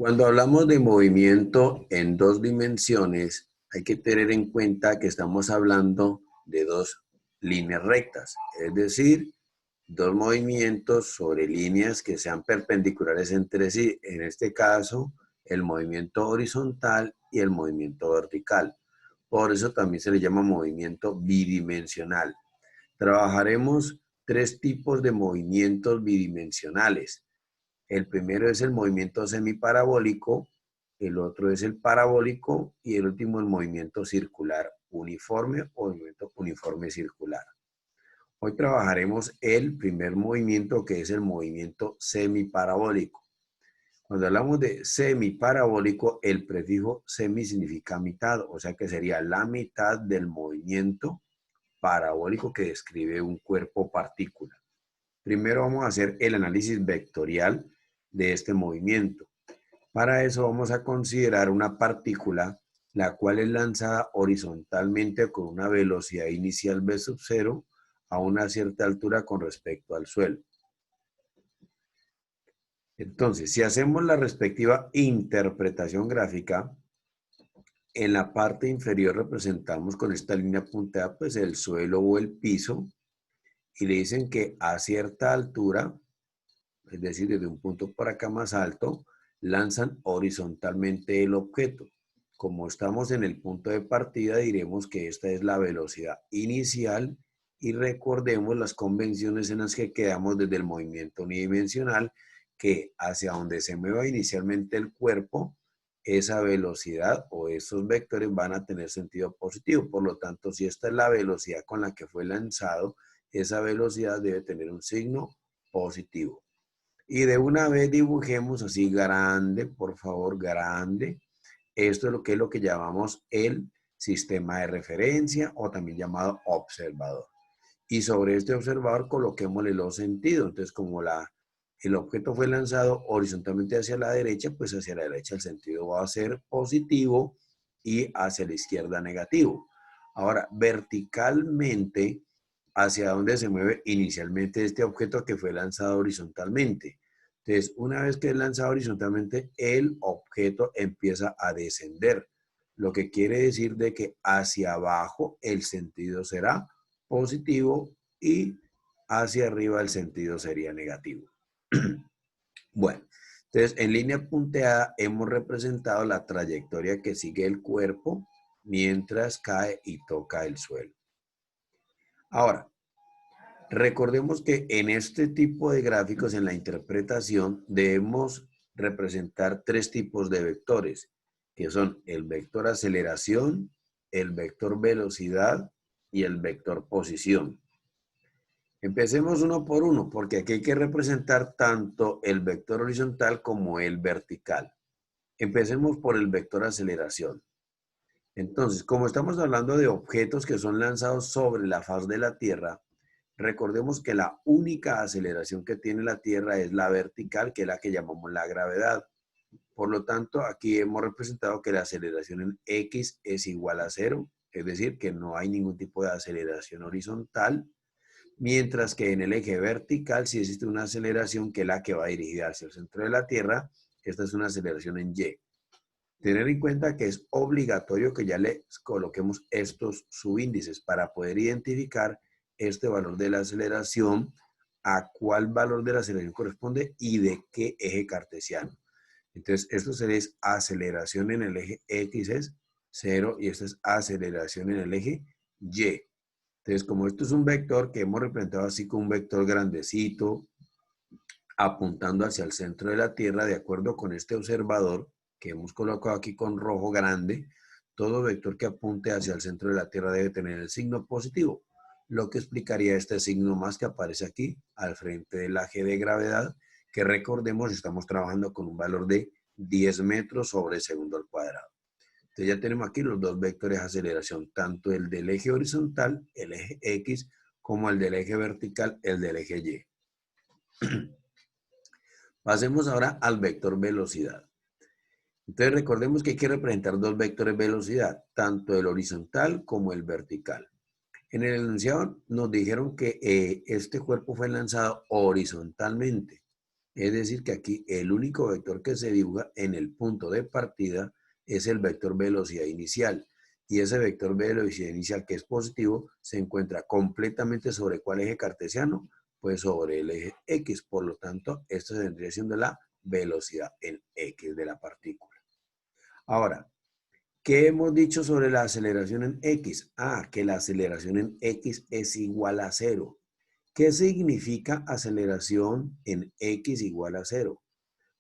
Cuando hablamos de movimiento en dos dimensiones, hay que tener en cuenta que estamos hablando de dos líneas rectas, es decir, dos movimientos sobre líneas que sean perpendiculares entre sí. En este caso, el movimiento horizontal y el movimiento vertical. Por eso también se le llama movimiento bidimensional. Trabajaremos tres tipos de movimientos bidimensionales. El primero es el movimiento semiparabólico, el otro es el parabólico y el último el movimiento circular uniforme o movimiento uniforme circular. Hoy trabajaremos el primer movimiento, que es el movimiento semiparabólico. Cuando hablamos de semiparabólico, el prefijo semi significa mitad, o sea que sería la mitad del movimiento parabólico que describe un cuerpo partícula. Primero vamos a hacer el análisis vectorial de este movimiento. Para eso vamos a considerar una partícula la cual es lanzada horizontalmente con una velocidad inicial v sub 0 a una cierta altura con respecto al suelo. Entonces, si hacemos la respectiva interpretación gráfica, en la parte inferior representamos con esta línea punteada pues el suelo o el piso, y le dicen que a cierta altura, es decir, desde un punto por acá más alto, lanzan horizontalmente el objeto. Como estamos en el punto de partida, diremos que esta es la velocidad inicial y recordemos las convenciones en las que quedamos desde el movimiento unidimensional, que hacia donde se mueva inicialmente el cuerpo, esa velocidad o esos vectores van a tener sentido positivo. Por lo tanto, si esta es la velocidad con la que fue lanzado, esa velocidad debe tener un signo positivo. Y de una vez dibujemos así grande, por favor, grande. Esto es lo que llamamos el sistema de referencia o también llamado observador. Y sobre este observador coloquémosle los sentidos. Entonces, como el objeto fue lanzado horizontalmente hacia la derecha, pues hacia la derecha el sentido va a ser positivo y hacia la izquierda negativo. Ahora, verticalmente, ¿hacia dónde se mueve inicialmente este objeto que fue lanzado horizontalmente? Entonces, una vez que es lanzado horizontalmente, el objeto empieza a descender, lo que quiere decir de que hacia abajo el sentido será positivo y hacia arriba el sentido sería negativo. Bueno, entonces en línea punteada hemos representado la trayectoria que sigue el cuerpo mientras cae y toca el suelo. Ahora, recordemos que en este tipo de gráficos, en la interpretación, debemos representar tres tipos de vectores, que son el vector aceleración, el vector velocidad y el vector posición. Empecemos uno por uno, porque aquí hay que representar tanto el vector horizontal como el vertical. Empecemos por el vector aceleración. Entonces, como estamos hablando de objetos que son lanzados sobre la faz de la Tierra, recordemos que la única aceleración que tiene la Tierra es la vertical, que es la que llamamos la gravedad. Por lo tanto, aquí hemos representado que la aceleración en X es igual a 0, es decir, que no hay ningún tipo de aceleración horizontal, mientras que en el eje vertical sí existe una aceleración que es la que va dirigida hacia el centro de la Tierra. Esta es una aceleración en Y. Tener en cuenta que es obligatorio que ya les coloquemos estos subíndices para poder identificar este valor de la aceleración, a cuál valor de la aceleración corresponde y de qué eje cartesiano. Entonces, esto sería aceleración en el eje X es 0 y esta es aceleración en el eje Y. Entonces, como esto es un vector que hemos representado así con un vector grandecito, apuntando hacia el centro de la Tierra, de acuerdo con este observador que hemos colocado aquí con rojo grande, todo vector que apunte hacia el centro de la Tierra debe tener el signo positivo, lo que explicaría este signo más que aparece aquí al frente de la G de gravedad, que recordemos estamos trabajando con un valor de 10 metros sobre segundo al cuadrado. Entonces ya tenemos aquí los dos vectores de aceleración, tanto el del eje horizontal, el eje X, como el del eje vertical, el del eje Y. Pasemos ahora al vector velocidad. Entonces recordemos que hay que representar dos vectores velocidad, tanto el horizontal como el vertical. En el enunciado nos dijeron que este cuerpo fue lanzado horizontalmente. Es decir, que aquí el único vector que se dibuja en el punto de partida es el vector velocidad inicial. Y ese vector velocidad inicial, que es positivo, se encuentra completamente sobre ¿cuál eje cartesiano? Pues sobre el eje X. Por lo tanto, esto vendría siendo la velocidad en X de la partícula. Ahora, ¿qué hemos dicho sobre la aceleración en X? Que la aceleración en X es igual a 0. ¿Qué significa aceleración en X igual a 0?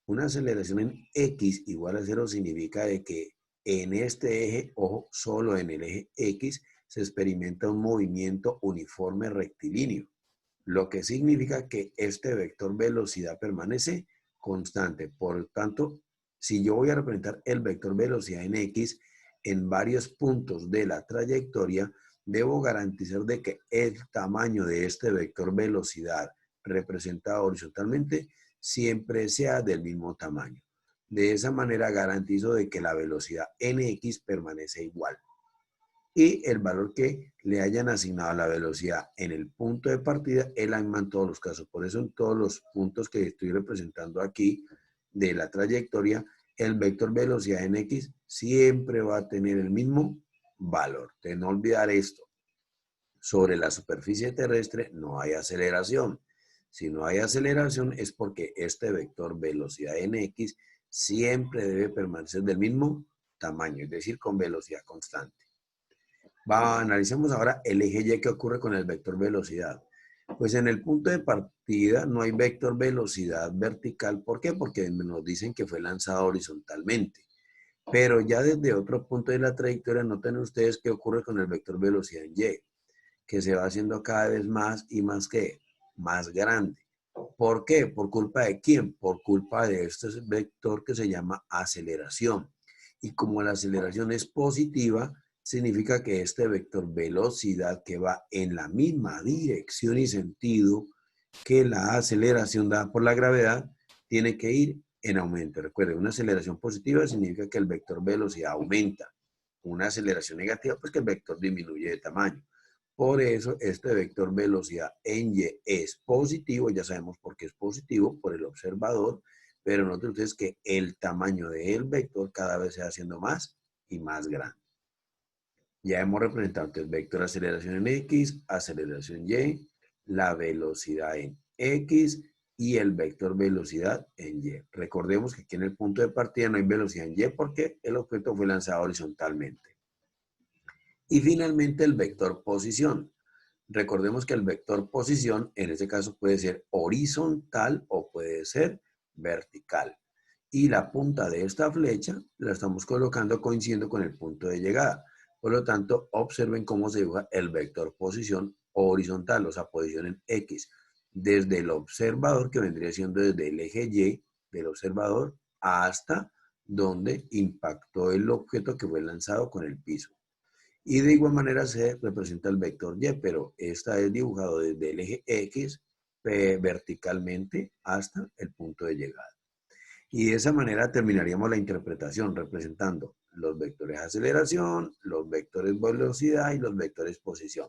Una aceleración en X igual a 0 significa de que en este eje, ojo, solo en el eje X, se experimenta un movimiento uniforme rectilíneo, lo que significa que este vector velocidad permanece constante. Por tanto, si yo voy a representar el vector velocidad en X en varios puntos de la trayectoria, debo garantizar de que el tamaño de este vector velocidad representado horizontalmente siempre sea del mismo tamaño. De esa manera garantizo de que la velocidad nx permanece igual. Y el valor que le hayan asignado a la velocidad en el punto de partida es la misma en todos los casos. Por eso en todos los puntos que estoy representando aquí de la trayectoria, el vector velocidad en X siempre va a tener el mismo valor. De no olvidar esto. Sobre la superficie terrestre no hay aceleración. Si no hay aceleración es porque este vector velocidad en X siempre debe permanecer del mismo tamaño, es decir, con velocidad constante. Analicemos ahora el eje Y que ocurre con el vector velocidad. Pues en el punto de partida no hay vector velocidad vertical. ¿Por qué? Porque nos dicen que fue lanzado horizontalmente. Pero ya desde otro punto de la trayectoria, noten ustedes qué ocurre con el vector velocidad en Y, que se va haciendo cada vez más y más que más grande. ¿Por qué? ¿Por culpa de quién? Por culpa de este vector que se llama aceleración. Y como la aceleración es positiva, significa que este vector velocidad que va en la misma dirección y sentido que la aceleración dada por la gravedad, tiene que ir en aumento. Recuerden, una aceleración positiva significa que el vector velocidad aumenta. Una aceleración negativa, pues que el vector disminuye de tamaño. Por eso este vector velocidad en Y es positivo, ya sabemos por qué es positivo, por el observador, pero noten ustedes que el tamaño del vector cada vez se va haciendo más y más grande. Ya hemos representado el vector aceleración en X, aceleración Y, la velocidad en X y el vector velocidad en Y. Recordemos que aquí en el punto de partida no hay velocidad en Y porque el objeto fue lanzado horizontalmente. Y finalmente el vector posición. Recordemos que el vector posición en este caso puede ser horizontal o puede ser vertical. Y la punta de esta flecha la estamos colocando coincidiendo con el punto de llegada. Por lo tanto, observen cómo se dibuja el vector posición horizontal, o sea, posición en X, desde el observador, que vendría siendo desde el eje Y del observador hasta donde impactó el objeto que fue lanzado con el piso. Y de igual manera se representa el vector Y, pero esta es dibujado desde el eje X verticalmente hasta el punto de llegada. Y de esa manera terminaríamos la interpretación representando los vectores aceleración, los vectores velocidad y los vectores posición.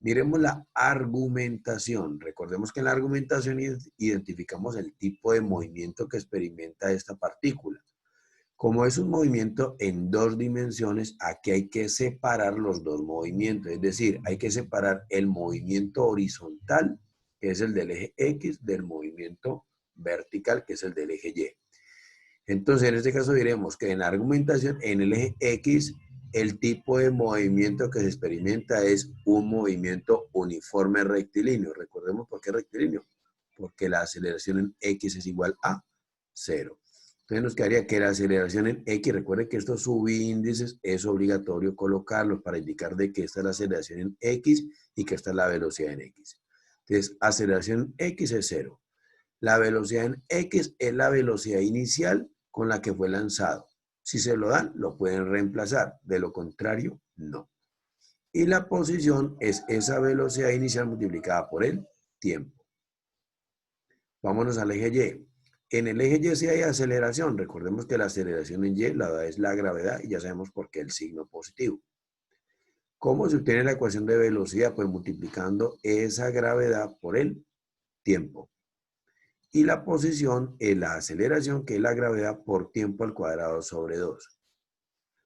Miremos la argumentación. Recordemos que en la argumentación identificamos el tipo de movimiento que experimenta esta partícula. Como es un movimiento en dos dimensiones, aquí hay que separar los dos movimientos. Es decir, hay que separar el movimiento horizontal, que es el del eje X, del movimiento vertical, que es el del eje Y. Entonces, en este caso diremos que en la argumentación, en el eje X, el tipo de movimiento que se experimenta es un movimiento uniforme rectilíneo. Recordemos por qué rectilíneo. Porque la aceleración en X es igual a 0. Entonces nos quedaría que la aceleración en X, recuerden que estos subíndices es obligatorio colocarlos para indicar de que esta es la aceleración en X y que esta es la velocidad en X. Entonces, aceleración en X es 0. La velocidad en X es la velocidad inicial con la que fue lanzado. Si se lo dan, lo pueden reemplazar. De lo contrario, no. Y la posición es esa velocidad inicial multiplicada por el tiempo. Vámonos al eje Y. En el eje Y sí hay aceleración. Recordemos que la aceleración en Y la es la gravedad y ya sabemos por qué el signo positivo. ¿Cómo se obtiene la ecuación de velocidad? Pues multiplicando esa gravedad por el tiempo. Y la posición es la aceleración, que es la gravedad por tiempo al cuadrado sobre 2.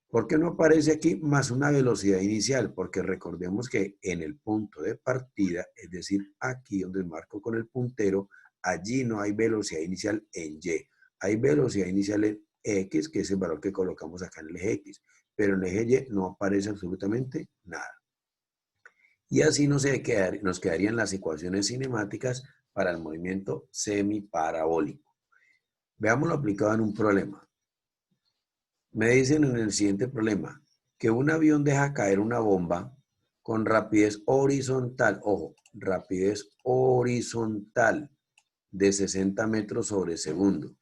¿Por qué no aparece aquí más una velocidad inicial? Porque recordemos que en el punto de partida, es decir, aquí donde marco con el puntero, allí no hay velocidad inicial en Y. Hay velocidad inicial en X, que es el valor que colocamos acá en el eje X. Pero en el eje Y no aparece absolutamente nada. Y así nos quedarían las ecuaciones cinemáticas para el movimiento semiparabólico. Veámoslo aplicado en un problema. Me dicen en el siguiente problema que un avión deja caer una bomba con rapidez horizontal, ojo, rapidez horizontal de 60 metros sobre segundo.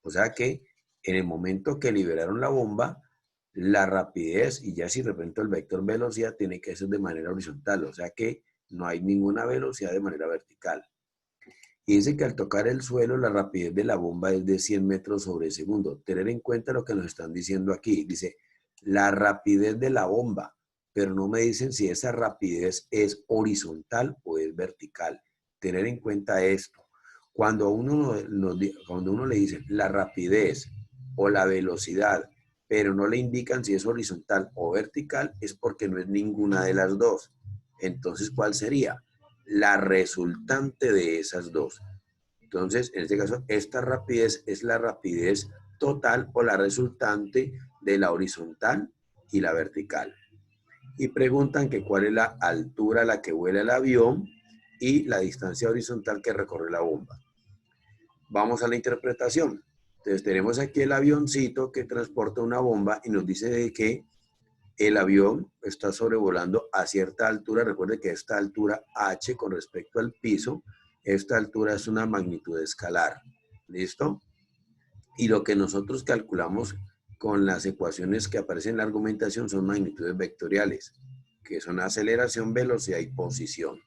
O sea que en el momento que liberaron la bomba, la rapidez, y ya si represento el vector velocidad, tiene que ser de manera horizontal. O sea que no hay ninguna velocidad de manera vertical. Y dice que al tocar el suelo, la rapidez de la bomba es de 100 metros sobre segundo. Tener en cuenta lo que nos están diciendo aquí. Dice, la rapidez de la bomba, pero no me dicen si esa rapidez es horizontal o es vertical. Tener en cuenta esto. Cuando cuando uno le dice la rapidez o la velocidad, pero no le indican si es horizontal o vertical, es porque no es ninguna de las dos. Entonces, ¿cuál sería? La resultante de esas dos. Entonces, en este caso, esta rapidez es la rapidez total o la resultante de la horizontal y la vertical. Y preguntan que cuál es la altura a la que vuela el avión y la distancia horizontal que recorre la bomba. Vamos a la interpretación. Entonces, tenemos aquí el avioncito que transporta una bomba y nos dice de que el avión está sobrevolando a cierta altura. Recuerde que esta altura h con respecto al piso, esta altura es una magnitud escalar. ¿Listo? Y lo que nosotros calculamos con las ecuaciones que aparecen en la argumentación son magnitudes vectoriales, que son aceleración, velocidad y posición.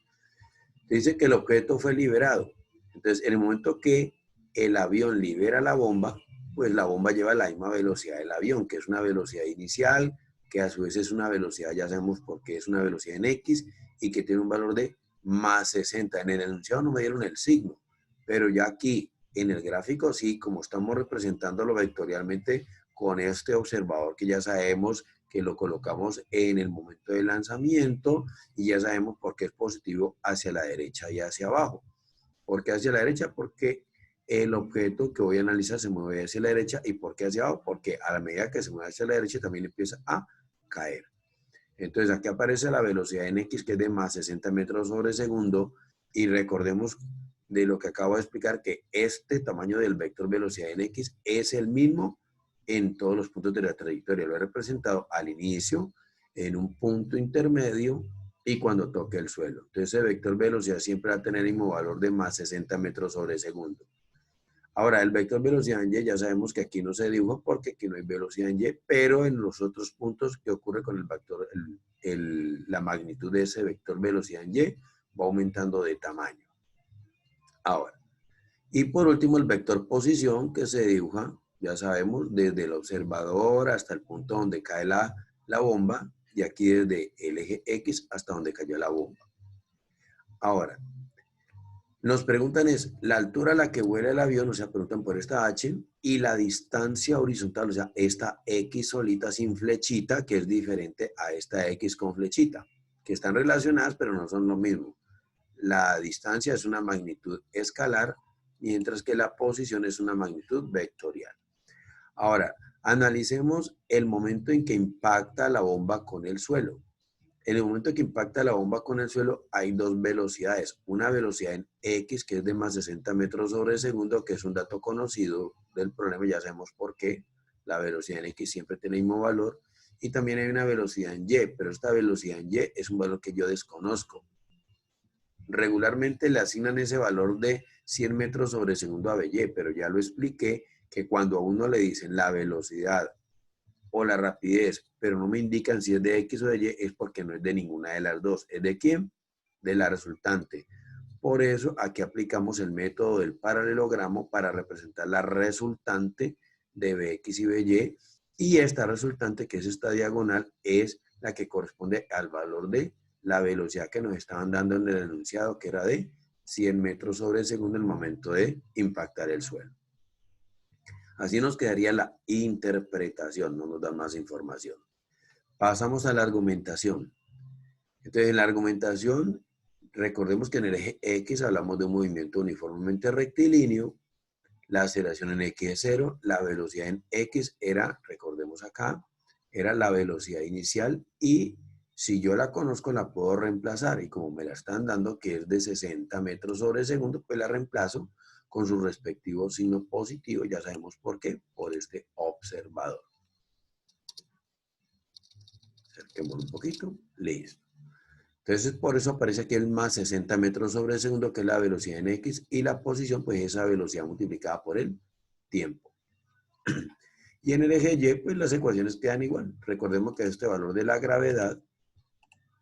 Dice que el objeto fue liberado. Entonces, en el momento que el avión libera la bomba, pues la bomba lleva la misma velocidad del avión, que es una velocidad inicial, que a su vez es una velocidad, ya sabemos por qué es una velocidad en X, y que tiene un valor de más 60. En el enunciado no me dieron el signo, pero ya aquí en el gráfico sí, como estamos representándolo vectorialmente con este observador que ya sabemos que lo colocamos en el momento de lanzamiento, y ya sabemos por qué es positivo hacia la derecha y hacia abajo. ¿Por qué hacia la derecha? Porque el objeto que voy a analizar se mueve hacia la derecha. ¿Y por qué hacia abajo? Porque a la medida que se mueve hacia la derecha también empieza a caer. Entonces aquí aparece la velocidad en X, que es de más 60 metros sobre segundo, y recordemos de lo que acabo de explicar que este tamaño del vector velocidad en X es el mismo en todos los puntos de la trayectoria. Lo he representado al inicio, en un punto intermedio y cuando toque el suelo. Entonces el vector velocidad siempre va a tener el mismo valor de más 60 metros sobre segundo. Ahora, el vector velocidad en Y, ya sabemos que aquí no se dibuja porque aquí no hay velocidad en Y, pero en los otros puntos, ¿qué ocurre con el vector? La magnitud de ese vector velocidad en Y va aumentando de tamaño. Ahora, y por último, el vector posición, que se dibuja, ya sabemos, desde el observador hasta el punto donde cae la bomba, y aquí desde el eje X hasta donde cayó la bomba. Ahora, nos preguntan es la altura a la que vuela el avión, o sea, preguntan por esta H, y la distancia horizontal, o sea, esta X solita sin flechita, que es diferente a esta X con flechita, que están relacionadas, pero no son lo mismo. La distancia es una magnitud escalar, mientras que la posición es una magnitud vectorial. Ahora, analicemos el momento en que impacta la bomba con el suelo. En el momento que impacta la bomba con el suelo, hay dos velocidades. Una velocidad en X, que es de más 60 metros sobre segundo, que es un dato conocido del problema, ya sabemos por qué. La velocidad en X siempre tiene el mismo valor. Y también hay una velocidad en Y, pero esta velocidad en Y es un valor que yo desconozco. Regularmente le asignan ese valor de 100 metros sobre segundo a BY, pero ya lo expliqué que cuando a uno le dicen la velocidad o la rapidez, pero no me indican si es de X o de Y, es porque no es de ninguna de las dos. ¿Es de quién? De la resultante. Por eso aquí aplicamos el método del paralelogramo para representar la resultante de Bx y By, y esta resultante, que es esta diagonal, es la que corresponde al valor de la velocidad que nos estaban dando en el enunciado, que era de 100 metros sobre segundo en el momento de impactar el suelo. Así nos quedaría la interpretación, no nos da más información. Pasamos a la argumentación. Entonces, en la argumentación, recordemos que en el eje X hablamos de un movimiento uniformemente rectilíneo, la aceleración en X es 0, la velocidad en X era, recordemos acá, era la velocidad inicial y si yo la conozco la puedo reemplazar y como me la están dando que es de 60 metros sobre segundo, pues la reemplazo con su respectivo signo positivo, ya sabemos por qué, por este observador. Acerquemos un poquito, listo. Entonces, por eso aparece aquí el más 60 metros sobre segundo, que es la velocidad en X, y la posición, pues esa velocidad multiplicada por el tiempo. Y en el eje Y, pues las ecuaciones quedan igual. Recordemos que este valor de la gravedad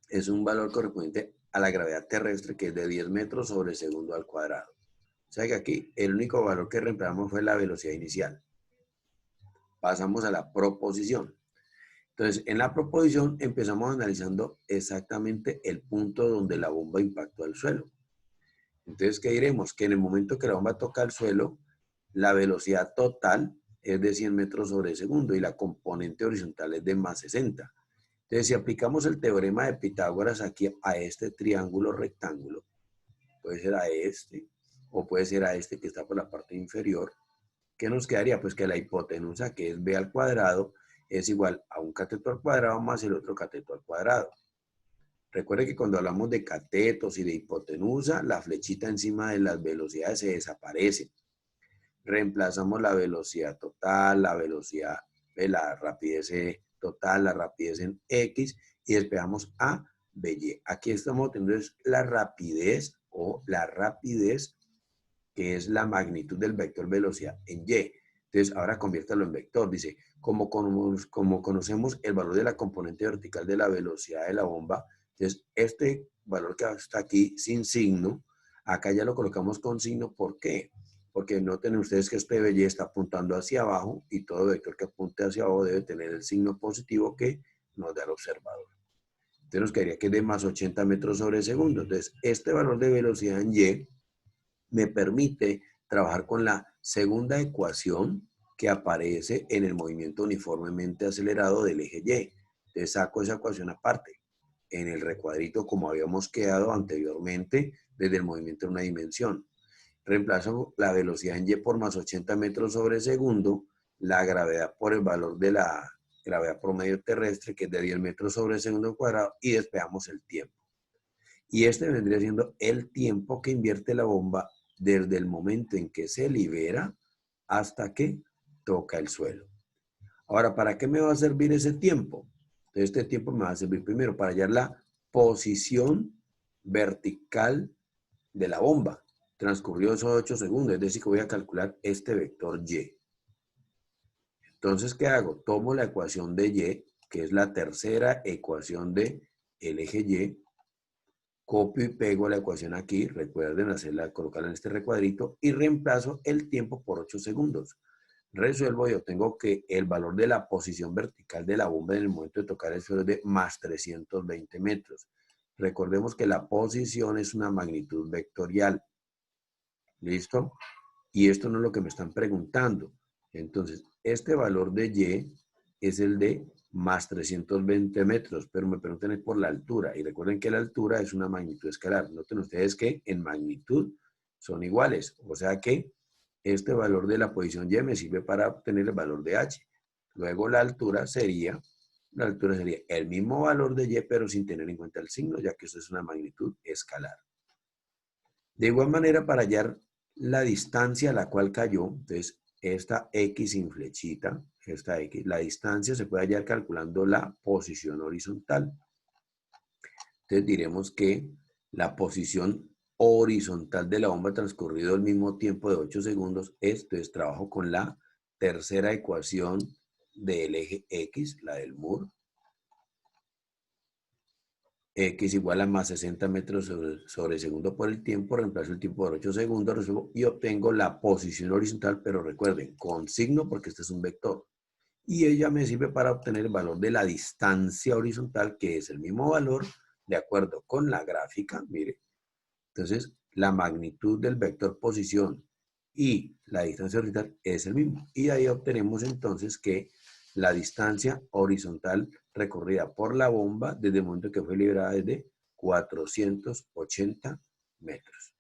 es un valor correspondiente a la gravedad terrestre, que es de 10 metros sobre segundo al cuadrado. O sea que aquí el único valor que reemplazamos fue la velocidad inicial. Pasamos a la proposición. Entonces, en la proposición empezamos analizando exactamente el punto donde la bomba impactó al suelo. Entonces, ¿qué diremos? Que en el momento que la bomba toca el suelo, la velocidad total es de 100 metros sobre segundo y la componente horizontal es de más 60. Entonces, si aplicamos el teorema de Pitágoras aquí a este triángulo rectángulo, puede ser a este o puede ser a este que está por la parte inferior, ¿qué nos quedaría? Pues que la hipotenusa, que es b al cuadrado, es igual a un cateto al cuadrado más el otro cateto al cuadrado. Recuerde que cuando hablamos de catetos y de hipotenusa, la flechita encima de las velocidades se desaparece. Reemplazamos la velocidad total, la velocidad de la rapidez total, la rapidez en X y despejamos a BY. Aquí estamos teniendo la rapidez o la rapidez que es la magnitud del vector velocidad en Y. Entonces, ahora conviértalo en vector. Dice, como conocemos el valor de la componente vertical de la velocidad de la bomba, entonces este valor que está aquí sin signo, acá ya lo colocamos con signo. ¿Por qué? Porque noten ustedes que este Y está apuntando hacia abajo y todo vector que apunte hacia abajo debe tener el signo positivo que nos da el observador. Entonces nos quedaría que es de más 80 metros sobre segundo. Entonces, este valor de velocidad en Y me permite trabajar con la segunda ecuación que aparece en el movimiento uniformemente acelerado del eje Y. Entonces saco esa ecuación aparte en el recuadrito como habíamos quedado anteriormente desde el movimiento en una dimensión. Reemplazo la velocidad en Y por más 80 metros sobre segundo, la gravedad por el valor de la gravedad promedio terrestre, que es de 10 metros sobre segundo cuadrado, y despejamos el tiempo. Y este vendría siendo el tiempo que invierte la bomba desde el momento en que se libera hasta que toca el suelo. Ahora, ¿para qué me va a servir ese tiempo? Este tiempo me va a servir primero para hallar la posición vertical de la bomba. Transcurrió esos 8 segundos, es decir, que voy a calcular este vector Y. Entonces, ¿qué hago? Tomo la ecuación de Y, que es la tercera ecuación del eje Y, copio y pego la ecuación aquí, recuerden colocarla en este recuadrito y reemplazo el tiempo por 8 segundos. Resuelvo y obtengo que el valor de la posición vertical de la bomba en el momento de tocar el suelo es de más 320 metros. Recordemos que la posición es una magnitud vectorial. ¿Listo? Y esto no es lo que me están preguntando. Entonces, este valor de Y es el de más 320 metros, pero me preguntan por la altura. Y recuerden que la altura es una magnitud escalar. Noten ustedes que en magnitud son iguales. O sea que este valor de la posición Y me sirve para obtener el valor de H. Luego la altura sería el mismo valor de Y, pero sin tener en cuenta el signo, ya que eso es una magnitud escalar. De igual manera, para hallar la distancia a la cual cayó, entonces esta X sin flechita, esta X, la distancia se puede hallar calculando la posición horizontal. Entonces diremos que la posición horizontal de la bomba transcurrido el mismo tiempo de 8 segundos es, entonces trabajo con la tercera ecuación del eje X, la del Moore. X igual a más 60 metros sobre segundo por el tiempo, reemplazo el tiempo por 8 segundos, resuelvo y obtengo la posición horizontal, pero recuerden, con signo porque este es un vector. Y ella me sirve para obtener el valor de la distancia horizontal, que es el mismo valor de acuerdo con la gráfica, mire. Entonces, la magnitud del vector posición y la distancia horizontal es el mismo. Y ahí obtenemos entonces que la distancia horizontal recorrida por la bomba desde el momento que fue liberada es de 480 metros.